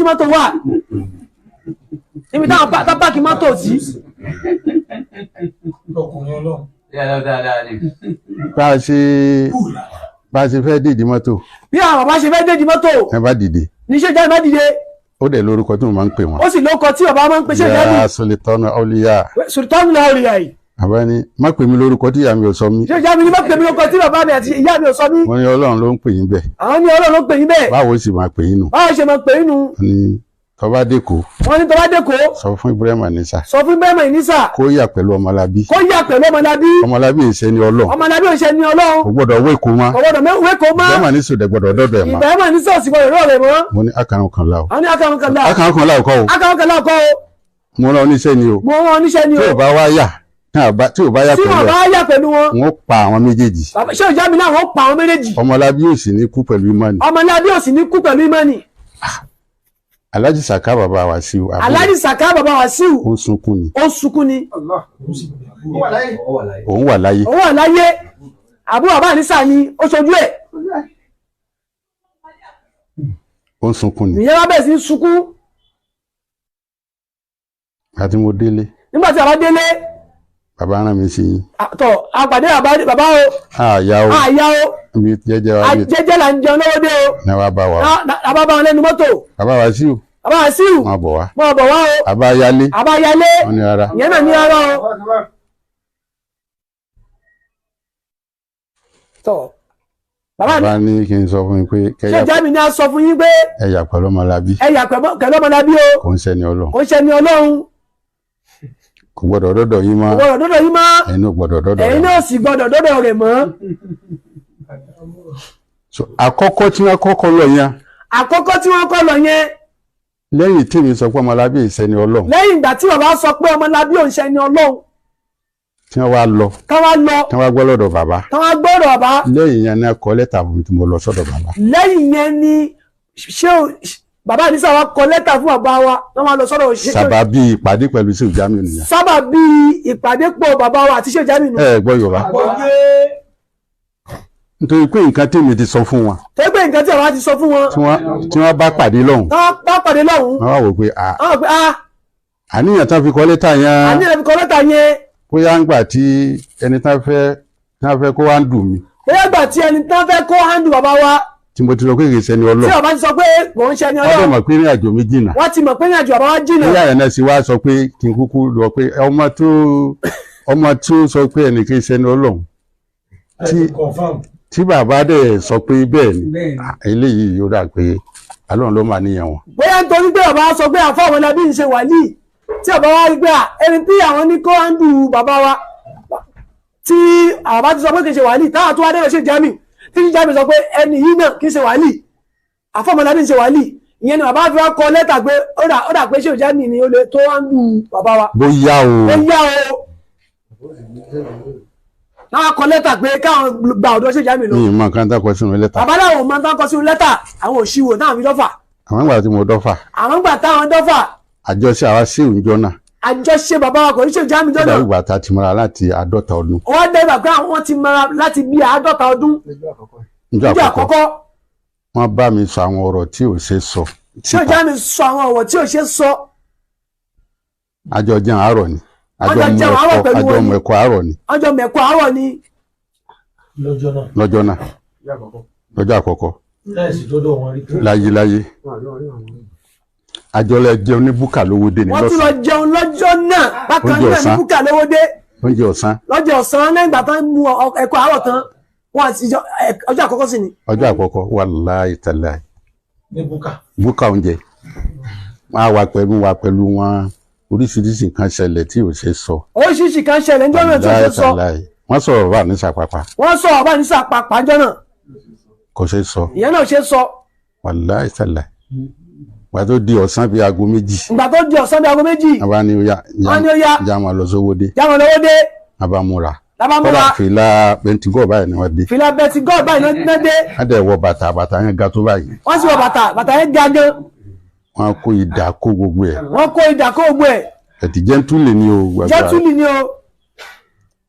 tí mọ́tò wà níbi táwọn pápákì mọ́tò sí. bá a ṣe fẹ́ dìde mọ́tò. bí àwọn bàbá ṣe fẹ́ dìde mọ́tò. ẹ bá dìde. níṣẹ́ jáde má dìde. ó dẹ̀ lórúkọ tí mo máa ń pè wọ́n. ó sì lórúkọ tí bàbá máa ń pè ṣe jáde. yà Sultanu Awliya. Sultanu Awliya yìí. àbá ni má pè mí lórúkọ tí ìyá mi ò sọ mí. ṣé jáde ní má pè mí lórúkọ tí bàbá mi àti ìyá mi ò sọ mí. wọ́n ní Ọlọ́run ló ń pè yín bẹ́ẹ̀. àwọn ní Ọlọ́run ló ń pè yín bẹ́ẹ̀. báwo sì máa pè yín nù. báwo ṣe máa pè yín nù. tọ́ba dẹ́kọ̀. wọ́n ní tọ́ba dẹ́kọ̀. sọ fún Ibrahim Anisa. sọ fún Ibrahim Anisa. kó yà pẹ̀lú ọmọlábí. kó yà pẹ̀lú ọmọlábí. ọmọlábí ìṣe ni Ọlọ́run. ọmọlábí ìṣe ni Ọlọ́run. kò gbọ́dọ̀ wéko mọ́. kò gbọ́dọ̀ wéko mọ́. Ibrahim Anisa dẹ̀ gbọ́dọ̀ dọ́dọ̀ ẹ̀ mọ́. Ibrahim Anisa sì gbọ́dọ̀ rọ̀ rẹ̀ mọ́. mo ní akarun kan la o. àwọn ní akarun kan la. akarun kan la o kọ́ o. akarun kan la o kọ́ o. mo rán oníṣẹ́ ni o. mo rán oníṣẹ́ ni o. tí ò bá wá yà tí ò bá yà pẹ̀lú wọn. wọ́n pa àwọn méjèèjì. ṣé ìjà mi náà wọ́n pa àwọn méjèèjì. ọmọlábí ò sì ní kú pẹ̀lú ìmánì. ọmọlábí ò sì ní kú pẹ̀lú ìmánì. Alhaji Saka bàbá Wasiu. Alhaji Saka bàbá Wasiu. ó sunkún ni. ó sunkún ni. òun wà láyé. òun wà láyé. àbúrò bàbá Anisa ni ó ṣojú ẹ̀. ó ń sunkún ni. ìyẹn wá bẹ̀rẹ̀ sí sunkún. àti mo délé. nígbà tí a bá délé. bàbá rán mi sí yín. tọ àpàdé bàbá o. àyà o. àyà o. mi jẹ́jẹ́ wa mi. jẹ́jẹ́ là ń jẹun lọ́wọ́ dé o. ní wàá bá wa. àbá bá wọn lẹ́nu mọ́tò. bàbá Wasiu. bàbá Wasiu. wọn bọ̀ wá. wọn bọ̀ wá o. àbá yálé. àbá yálé. wọn ní rárá. ìyẹn náà ní rárá o. tọ bàbá ní kí n sọ fún yín pé. ṣé jáde ní a sọ fún yín pé. ẹ̀yà pẹ̀lú ọmọlábí. ẹ̀yà pẹ̀lú ọmọlábí o. kò ń ṣẹni Ọlọ́run. kò ń ṣẹni Ọlọ́run. kò gbọ́dọ̀ dọ́dọ̀ yín mọ́. kò gbọ́dọ̀ dọ́dọ̀ yín mọ́. ẹ̀yin náà gbọ́dọ̀ dọ́dọ̀ rẹ̀. ẹ̀yin náà sì gbọ́dọ̀ dọ́dọ̀ rẹ̀ mọ́. so àkọ́kọ́ tí wọ́n kọ́kọ́ lọ yẹn. àkọ́kọ́ tí wọ́n kọ́ lọ yẹn. lẹ́yìn tí mi sọ pé ọmọlábí ìṣẹ́ni Ọlọ́run. lẹ́yìn ìgbà tí bàbá sọ pé ọmọlábí ò ń ṣẹni Ọlọ́run. tí wọ́n wá lọ. tí wọ́n lọ. tí wọ́n gbọ́ lọ́dọ̀ bàbá. tí wọ́n gbọ́dọ̀ bàbá. lẹ́yìn yẹn ni a kọ lẹ́tà fún mi tí mo lọ sọ́dọ̀ bàbá. lẹ́yìn yẹn ni bàbá Anisa wa kọ lẹ́tà fún bàbá wa wọ́n máa lọ sọ́dọ̀ ṣe. sábàbí ìpàdé pẹ̀lú Shehu Jamiu nìyẹn. sábàbí ìpàdé pọ̀ bàbá wa àti Shehu Jamiu. ẹ gbọ́ Yorùbá. nítorí pé nǹkan tèmi ti sọ fún wọn. tó pé nǹkan tí àwa ti sọ fún wọn. tí wọ́n bá pàdé lọ́hùn. wọ́n bá pàdé lọ́hùn. wọ́n wá wò pé àníyàn tán fi kọ lẹ́tà yẹn. àníyàn fi kọ lẹ́tà yẹn. bóyá ń gbà tí ẹni tán fẹ́ kó wá ń dùn mí. bóyá gbà tí ẹni tán fẹ́ kó hándù bàbá wa. tí mo ti sọ pé kì í ṣẹni Ọlọ́run. tí bàbá ti sọ pé kò ń ṣẹni Ọlọ́run. wọ́n mọ̀ pé ní àjò mi jìnnà. wọ́n ti mọ̀ pé ní àjò bàbá wa jìnnà. bóyá ẹ̀ náà sì wá sọ pé kí n kúkú lọ pé ọmọ tó sọ pé ẹnì kì í ṣẹni Ọlọ́run. tí bàbá dẹ̀ sọ pé bẹ́ẹ̀ ni eléyìí yóò dà pé Ọlọ́run ló máa níyàn wọn. bóyá nítorí pé bàbá sọ pé àfọ ọmọlábí ń ṣe wàlíì tí bàbá wa rí pé ẹni tí àwọn ní kó hándù bàbá wa tí àbá ti sọ pé kì í ṣe wàlíì táwọn tó wá dẹ́rẹ̀ Shehu Jamiu tí Shehu Jamiu sọ pé ẹni yìí náà kì í ṣe wàlíì àfọ ọmọlábí ń ṣe wàlíì ìyẹn ni bàbá fi wá kọ lẹ́tà pé ó dà pé Shehu Jamiu ni ó lè tó hándù bàbá wa. bóyá o. náà kọ lẹ́tà pé káwọn gba ọ̀dọ̀ Shehu Jamiu lọ. ní ìmọ̀ kan dákọ̀ sínú lẹ́tà. bàbá láwọn máa ń dákọ̀ sínú lẹ́tà àwọn òṣìwò náà fi dọ́fà. àwọn ìgbà tí mo dọ́fà. àwọn ìgbà táwọn dọ́fà. àjọṣe àwa sí ìjọ náà. àjọṣe bàbá wa kò ní Shehu Jamiu jọ náà. ó dàgbà tá a ti mọ́ra láti 50 ọdún. wọ́n dẹ́gbà pé àwọn ti mọ́ra láti bí 50 ọdún. níjọ́ àkọ́kọ́ wọ́n bá mi sọ àwọn ọ̀rọ̀ tí ò ṣe sọ. Shehu Jamiu sọ àwọn ọ̀rọ̀ tí ò ṣe sọ. àjọ jẹun àárọ̀ ni. àjọ mẹ̀kọ àárọ̀ ni. àjọ mẹ̀kọ àárọ̀ ni. lọ́jọ́ náà lọ́jọ́ àkọ́kọ́ láyé àjọlẹ̀ jẹun ní búkà lówódé ní lọ́sàn. wọ́n tún lọ jẹun lọ́jọ́ náà bákan náà ní búkà lówódé. oúnjẹ ọ̀sán. lọ́jọ́ ọ̀sán lẹ́yìn ìgbà tán mú ẹ̀kọ́ àárọ̀ tán wọ́n àti ọjọ́ àkọ́kọ́ sí ni. ọjọ́ àkọ́kọ́ wàláhì tàláhì. ní búkà oúnjẹ wọ́n wà pẹ̀lú wọn oríṣiríṣi nǹkan ṣẹlẹ̀ tí ò ṣe sọ. oríṣiríṣi kan ṣẹlẹ̀ níjọ́ náà tí ò ṣe sọ. wọ́n sọ̀rọ̀ bá ní sàpàpà. wọ́n sọ̀rọ̀ bá ní sàpàpà níjọ́ náà. kò ṣe sọ. ìyẹn náà ṣe sọ. wàláhì tàláhì. ìgbà tó di ọ̀sán bíi aago méjì. ìgbà tó di ọ̀sán bíi aago méjì. àwa ni ó yá jáwọn lọ sówódé. jáwọn lówódé. abamura. labamura. kọ́dà fìlà bẹntigọ́ báyìí ni wọ́n dé. fìlà bẹntigọ́ báyìí náà dé. wọ́n dẹ̀ wọ bàtà yẹn ga tó báyìí. wọ́n sì wọ bàtà yẹn ga gan. wọ́n kó ìdà kó gbogbo ẹ̀. wọ́n kó ìdà kó gbogbo ẹ̀. ẹ̀tì jẹ́ntúlì ni o. jẹ́ntúlì ni o.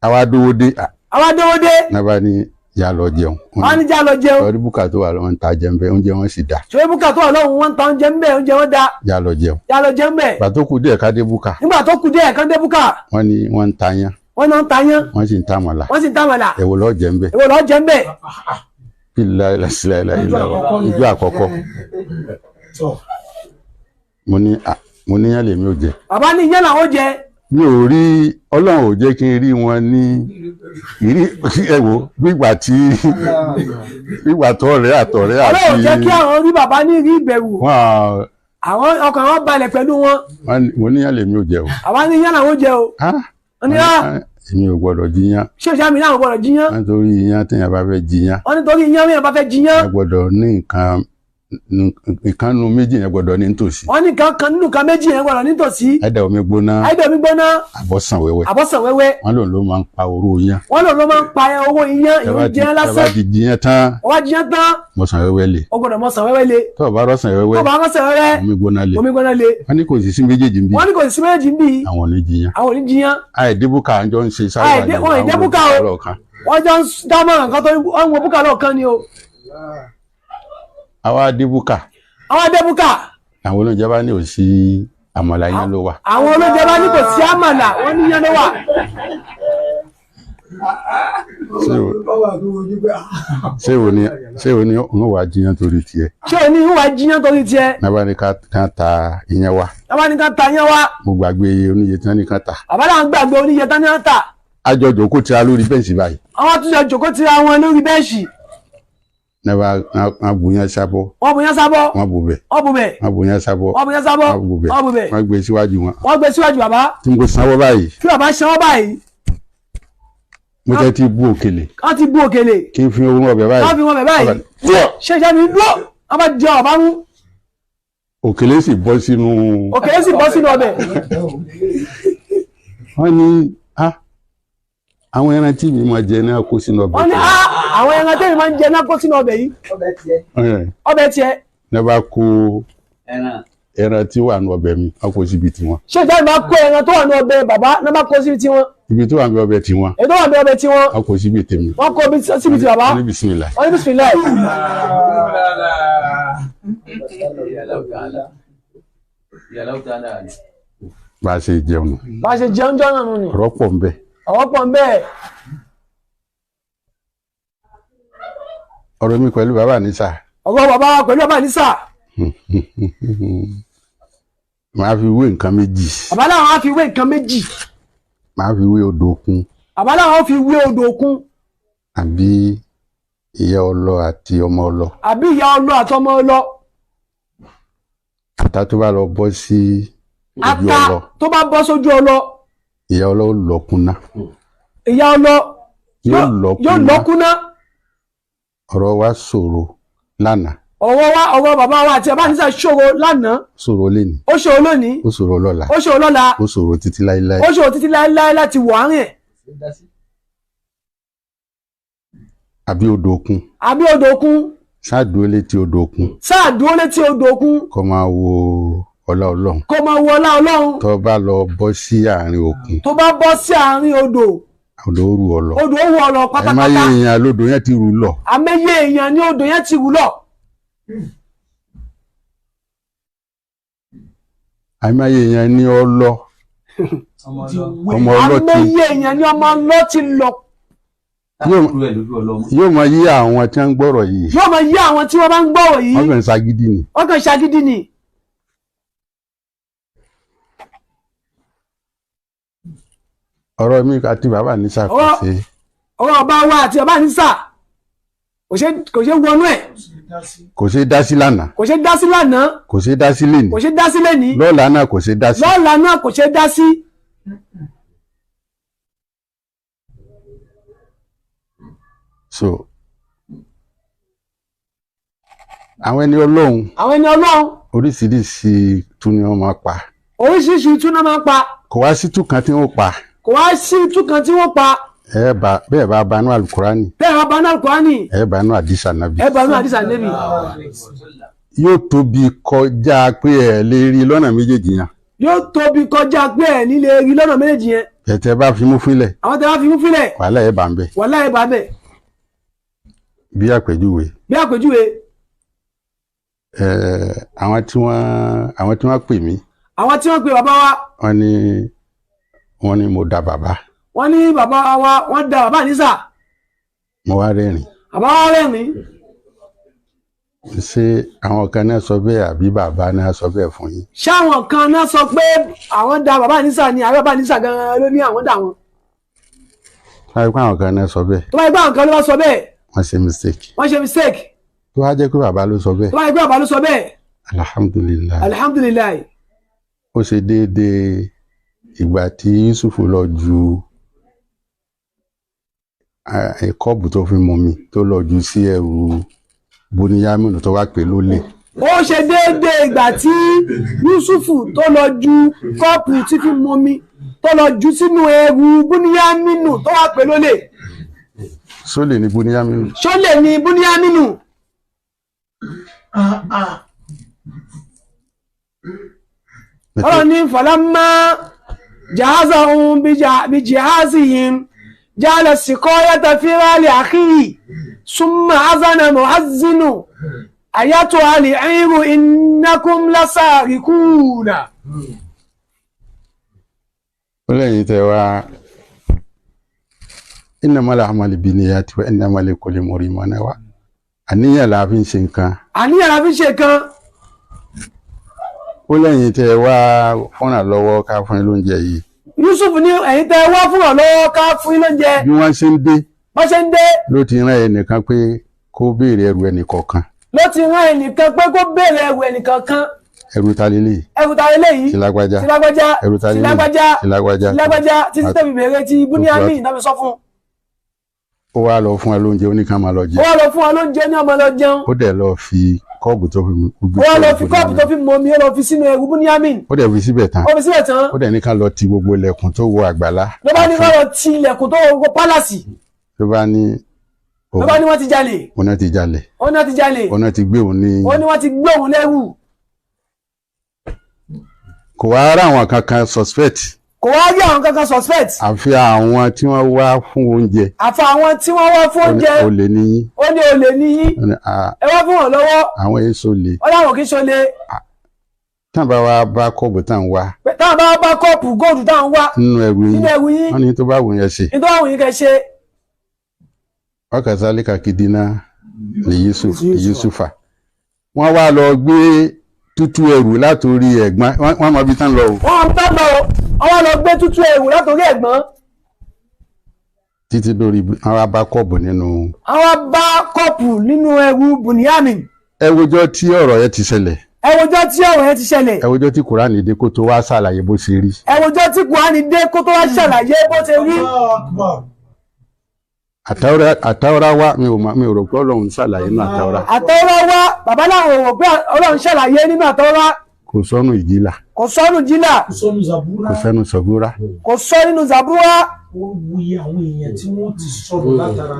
àwa dówódé. àwa dówódé. nàbà ni yà lọ jẹun. wọ́n ní já lọ jẹun. lórí búkà tó wà lọ́wọ́ ń ta jẹun bẹ́ẹ̀ oúnjẹ wọn sì dà. ṣòwò búkà tó wà lọ́hùn wọn ń ta oúnjẹ ń bẹ̀ oúnjẹ wọn dá. yà lọ jẹun. yà lọ jẹun bẹ̀. ìgbà tó kù díẹ̀ ká dé búkà. nígbà tó kù díẹ̀ kán dé búkà. wọ́n ní wọ́n ń ta yán. wọ́n náà ń ta yán. wọ́n sì ń ta mọ̀lá. wọ́n sì ń ta mọ̀lá. èwo lọ́ọ́ jẹ ń bẹ̀. èwo lọ́ọ́ jẹ ń bẹ̀. ìjọ àkọ́kọ́ mo ní yán lèmi ò jẹ. bàbá ní yán làwọn jẹ. mi ò rí ọlọ́run ò jẹ́ kí n rí wọn ní ìrí ẹ̀wò gbígbà tó ọ̀rẹ́ àtọ̀rẹ́ àti. ọlọ́run ò jẹ́ kí àwọn rí bàbá ní rí ìbẹ̀rù. àwọn ọkàn wọn balẹ̀ pẹ̀lú wọn. mo ní yán lèmi ò jẹ o. bàbá ní yán làwọn jẹ o. èmi ò gbọ́dọ̀ jiyán. ṣé ìṣá mi náà gbọ́dọ̀ jiyán. nítorí iyán téèyàn bá fẹ́ jiyán. wọ́n nítorí iyán téèyàn bá fẹ́ jiyán. ẹ gbọ́dọ̀ ní nǹkan nu méjì yẹn gbọ́dọ̀ ní nítòsí. wọ́n ní kan nínú kan méjì yẹn gbọ́dọ̀ nítòsí. ẹ̀dà omi gbóná. àbọ̀sàn wẹ́wẹ́. wọ́n lòun ló máa ń pa owó iyán. wọ́n lòun ló máa ń pa owó iyán ìwé jẹ́ lásán. tẹ́bá ti jiyán tán. mọ̀sàn wẹ́wẹ́ le. o gbọ́dọ̀ mọ̀sàn wẹ́wẹ́ le. tó o bá rọ̀sàn wẹ́wẹ́. omi gbóná le. wọ́n ní kò sì sí méjèèjì ń bí. àwọn ò ní jiyán. àìdébùkà àjọ ń ṣe sáré wọ́n jọ ń dámọ̀ràn kan tó ń wo búkà lọ́ọ̀kan ni o. àwọn adébùkà. àwọn olóúnjẹ bá ní ò sí àmàlà yẹn ló wà. àwọn olóúnjẹ bá ní kò sí àmàlà wọ́n ní yẹn ló wà. ṣé o ní òun wà jiyàn torí tiẹ̀. nàbà ní ká ta ìyẹn wa. mo gbàgbé oníye tí wọ́n ní ká ta. àbálà ń gbàgbé oníye tí wọ́n ní ká ta. a jọ jòkó tira lórí bẹ́ǹsì báyìí. àwọn tún jọ jòkó tira wọn lórí bẹ́ǹsì. Naba wọ́n bùyàn sábọ̀. Wọ́n bù bẹ̀. Wọ́n bùyàn sábọ̀. Wọ́n bù bẹ̀. Wọ́n gbé síwájú wọn. Bàbá. Tí mo sanwó báyìí. Kí bàbá sanwó báyìí. Mo tẹ́ ti bú òkèlè. Wọ́n ti bú òkèlè. Kí n fi owó ọbẹ̀ báyìí. Wọ́n fi wọn bẹ̀ báyìí. Ṣé ìṣẹ́ mi dúró? Wọ́n bá jẹ ọ̀bá mú. Òkèlè sì bọ́ sínú. Ọbẹ̀. Wọ́n ní àwọn ẹran tí mi máa jẹ náà kó sínú ọbẹ̀. Wọ́n ní àwọn ẹran tí mi máa ń jẹ náà kó sínú ọbẹ̀ yìí. Ọbẹ̀ tiẹ̀. Ní bá kó ẹran tí wà ní ọbẹ̀ mi wọ́n kó síbi tiwọn. Ṣé ìjọba máa kó ẹran tó wà ní ọbẹ̀ bàbá náà bá kó síbi tiwọn? Ibi tó wà ní ọbẹ̀ tiwọn. Èyí tó wà ní ọbẹ̀ tiwọn. Wọ́n kó síbi tèmi. Wọ́n kó síbi ti bàbá. Wọ́n ní bisimilá. Bá a ṣe jẹun. Jọ́nà nù ni. Ọ̀rọ̀ pọ̀ ń bẹ. Ọ̀rọ̀ mi pẹ̀lú bàbá Ànísà. Màá fi wé nǹkan méjì. Bàbá náà wọ́n á fi wé nǹkan méjì. Màá fi wé odò òkun. Bàbá náà wọ́n fi wé odò òkun. Àbí ìyá ọlọ àti ọmọ ọlọ. Ata tó bá lọ bọ́ sí ojú ọlọ. Ìyá ọlọ ó lọ́kúnná. Yóò lọ́kúnná. Ọ̀rọ̀ wa ṣòro lánàá. Ọ̀rọ̀ bàbá wa àti bàbá Ànísà ṣòro lánàá. Ṣòro lénìí. Ó ṣòro lónìí. Ó ṣòro lọ́la. Ó ṣòro títí láíláí. Láti wọ̀ àárín ẹ̀. Àbí odò òkun. Ṣáàdúró létí odò òkun. Kó máa wo ọlá Ọlọ́run. Tó bá lọ bọ́ sí àárín òkun. Odò ó rù ọ lọ. Pátápátá. Àìmáyé èèyàn lodò yẹn ti rù lọ. Àmẹ́yẹ èèyàn ní odò yẹn ti rù lọ. Àìmáyé èèyàn ní ọlọ. Ọmọ ọlọ ti. Àmẹ́yẹ èèyàn ní ọmọ ọlọ ti lọ. Yóò máa yí àwọn tí wọ́n ń gbọ́rọ̀ yìí. Wọ́n bá ń gbọ́rọ̀ yìí. Wọ́n kàn ṣagídí ni. Ọ̀rọ̀ mi àti bàbá Ànísà kò ṣe. Ọ̀rọ̀ ọba wa àti bàbá Ànísà kò ṣe wọnú ẹ̀. Kò ṣe dá sí lánàá. Kò ṣe dá sí lénìí. Lọ́la náà kò ṣe dá sí. So àwọn ẹni Ọlọ́run oríṣiríṣi tún ni wọ́n máa pa. Kò wá sí tú kan tí wọ́n pa. Bẹ́ẹ̀ bá banú alukurani. Ẹ banú àdìsá nàbí. Yóò tóbi kọjá pé ẹ lè rí lọ́nà méjèèjì yẹn. Tẹ́ bá fi mú fílẹ̀. Wàhálà ẹ bá ń bẹ̀. bí àpèjúwe. bí àpèjúwe. àwọn tí wọ́n pè mí. àwọn tí wọ́n pè bàbá wa. wọ́n ní mo da bàbá. wọ́n ní bàbá wa wọ́n da bàbá ní sà. mo wá rẹ́rìn. bàbá wa rẹ́rìn. ṣé àwọn kan náà sọ bẹ́ẹ̀ àbí bàbá náà sọ bẹ́ẹ̀ fún yín? ṣé àwọn kan náà sọ pé àwọn da bàbá ní sà ni àbí bàbá ní sà gan-an ló ní àwọn dà wọn? tó bá yẹ pé àwọn kan náà sọ bẹ́ẹ̀. tó bá yẹ pé àwọn kan ló bá sọ bẹ́ẹ̀. wọ́n ṣe mistake. wọ́n ṣe mistake. tó bá jẹ́ pé bàbá ló sọ bẹ́ẹ̀. tó bá yẹ pé bàbá ló sọ bẹ́ẹ̀. alhamdulilayi. alhamdulilayi. ó ṣe déédéé ìgbà tí Yusuf lọ ju kọ́ọ̀bù tó fi mọ mi tó lọ ju sí ẹrù Bùníyámínù tó wá pè lólè. ó ṣe déédéé ìgbà tí Yusuf tó lọ ju kọ́ọ̀pù tí fi mọ mi tó lọ ju sínú ẹrù Bùníyámínù tó wá pè lólè. sólè ní Bùníyámínù. sólè ní Bùníyámínù. ọ̀rọ̀ ní falamma jahazahum bijihazihim ja'ala siqayata fi rali akhihi summa azana mu'azzinu ayatuha al-'ayru innakum lasarikuna. ó lẹ́yìn tẹ́ wá innamal a'malu binniyati wa innamal likulli imri'in ma nawa. àníyàn la fi ń ṣe nǹkan. àníyàn la fi ń ṣe nǹkan. ó lẹ́yìn tẹ́ wá fúnra lọ́wọ́ ká fún yín lóúnjẹ yìí. Yusuf ní ẹ̀yin tẹ́ wá fúnra lọ́wọ́ ká fún yín lóúnjẹ. bí wọ́n ṣe ń dé. wọ́n ṣe ń dé. ló ti rán ẹnìkan pé kó béèrè ẹrù ẹnìkọ̀ọ̀kan. ló ti rán ẹnìkan pé kó béèrè ẹrù ẹnìkọ̀ọ̀kan. ẹrù ta lélẹ̀. ẹrù ta lélẹ̀ yìí. ti lágbájá. ti lágbájá. ẹrù ta lélẹ̀. ti lágbájá. ti lágbájá títí tẹ̀mí bẹ̀rẹ̀ ti Bùníyámínù ìdámi sọ fún. ó wá lọ fún ẹ lóúnjẹ ó ní ká máa lọ jẹun. ó wá lọ fún ẹ lóúnjẹ ní ọmọ lọ jẹun. ó dẹ̀ lọ fi kọ́ọ̀bù tó fi ó wá lọ fi kọ́ọ̀bù tó fi mọ mi ó lọ fi sínú ẹrù Bùníyámínù. ó dẹ̀ fi síbẹ̀ tán. ó fi síbẹ̀ tán. ó dẹ̀ ní ká lọ ti gbogbo ilẹ̀kùn tó wọ àgbàlá. ló bá ní ká lọ ti ilẹ̀kùn tó wọ pálásì. ló bá ní wọ́n ti jalè. òun ti jalè. òun ti jalè. òun ti gbé òun ní. ó ní wọ́n ti gbé òun lẹ́rù. kò wá rá àwọn kankan suspect. kò wá rí àwọn kankan suspect. àfi àwọn tí wọ́n wá fún oúnjẹ. àfi àwọn tí wọ́n wá fún oúnjẹ. olè níyín. ó ní olè níyín. ẹ wá fún wọn lọ́wọ́. àwọn èso lè. ó láwọn kì í ṣolè. táwọn bá wá bá kọ́ọ̀bù táwọn wá. táwọn bá bá kọ́ọ̀pù góòlù táwọn wá. nínú ẹrù yín. nínú ẹrù yín. wọ́n ní tó bá wù yẹn ṣe. ní tó bá wù yín kẹ́ ṣe. wakazalika kidina ní Yusufa. wọ́n wá lọ gbé tútù ẹrù látòrí ẹ̀gbọ́n wọ́n mọ ibi tán lọ o. wọ́n tán lọ wọ́n lọ gbé tútù ẹrù látòrí ẹ̀gbọ́n. títí lórí àwọn bá kọ́ọ̀bù nínú. àwọn bá kọ́ọ̀pù nínú ẹrù Bùníyámínù. ẹ wojọ́ tí ọ̀rọ̀ yẹn ti ṣẹlẹ̀. ẹ wojọ́ tí ọ̀rọ̀ yẹn ti ṣẹlẹ̀. ẹ wojọ́ tí Kùránì dé kó tó wá ṣàlàyé bó ṣe rí. ẹ wojọ́ tí Kùránì dé kó tó wá ṣàlàyé bó ṣe rí. àtàwọ́rá wá mi ò rò pé Ọlọ́run ṣàlàyé nínú àtàwọ́rá. àtàwọ́rá wá bàbá láwọn ò rò pé Ọlọ́run ṣàlàyé nínú àtàwọ́rá. kò sọ́nù ìjìlá. kò sọ́nù jílà. kò sọ́nù Sàbúrà. kò sọ nínú Sàbúrà. ó wuyi àwọn èèyàn tí wọ́n ti sọ̀rọ̀ látara.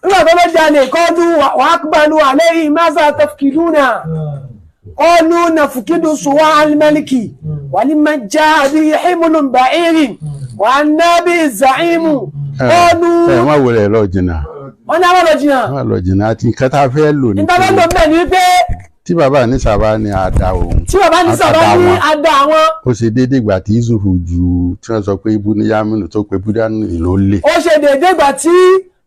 nígbà tó ló jalè kọ́ọ̀dù wàákùbálù àlẹ́yìn masa tafkiduna kọ́ọ̀lù nàfùkìdù sùwà alimẹ́lìkì wàlímẹ́jà àbí himulun ba'irin wà nábì zaimu kọ́ọ̀lù. ẹ má wọlé ẹ lọ jìnnà. wọ́n ní àwọn lọ jìnnà. wọ́n lọ jìnnà àti nǹkan tá a fẹ́ lò ní. nígbà tó lọ bẹ́ẹ̀ ni wípé. tí bàbá ní sábà ní àdá òun. tí bàbá ní sábà ní àdá àwọn. ó ṣe déédéé ìgbà tí Yusufu ju tí wọ́n sọ pé Bùníyámínù tó pe Bùníyámínù ló lè. ó ṣe déédéé ìgbà tí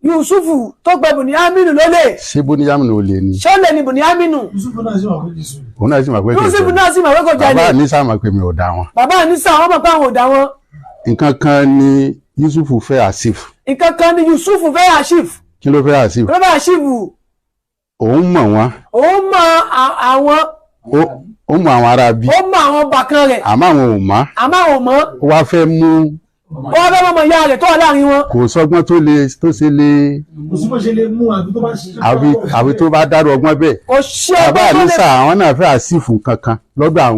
Yusufu tó pe Bùníyámínù ló lè. ṣé Bùníyámínù ò lè ni. ṣé ó lè ní Bùníyámínù. Yusufu náà sì wà pé kì í sùn. òun náà sì máa pé kì í sùn. Yusufu náà sì máa pé kò jalè. bàbá ní sáà máa pé mi ò dá wọn. bàbá ní sáà wọ́n mọ̀ pé àwọn ò dá wọn. nǹkan kan ni Yusufu fẹ́ Asif. nǹkan kan ni Yusufu fẹ́ Asif. kí ló fẹ́ Asif. kí ló fẹ́ Asif. òun mọ̀ wọ́n. òun mọ̀ àwọn. ó mọ̀ àwọn ará bí. ó mọ̀ àwọn bàkan rẹ̀. àmọ́ àwọn ò mọ̀. àmọ́ àwọn ò mọ̀. ó wá fẹ́ mú. ó wá fẹ́ mọ̀ ìyá rẹ̀ tó wà láàrin wọn. kò sọgbọ́n tó ṣe lè. kò sí bó ṣe lè mú àbí tó bá ṣe. àbí tó bá dárò ọgbọ́n bẹ́ẹ̀. kò ṣe bàbá àlísà àwọn náà fẹ́ Asif kankan lọ́dọ̀ àwọn.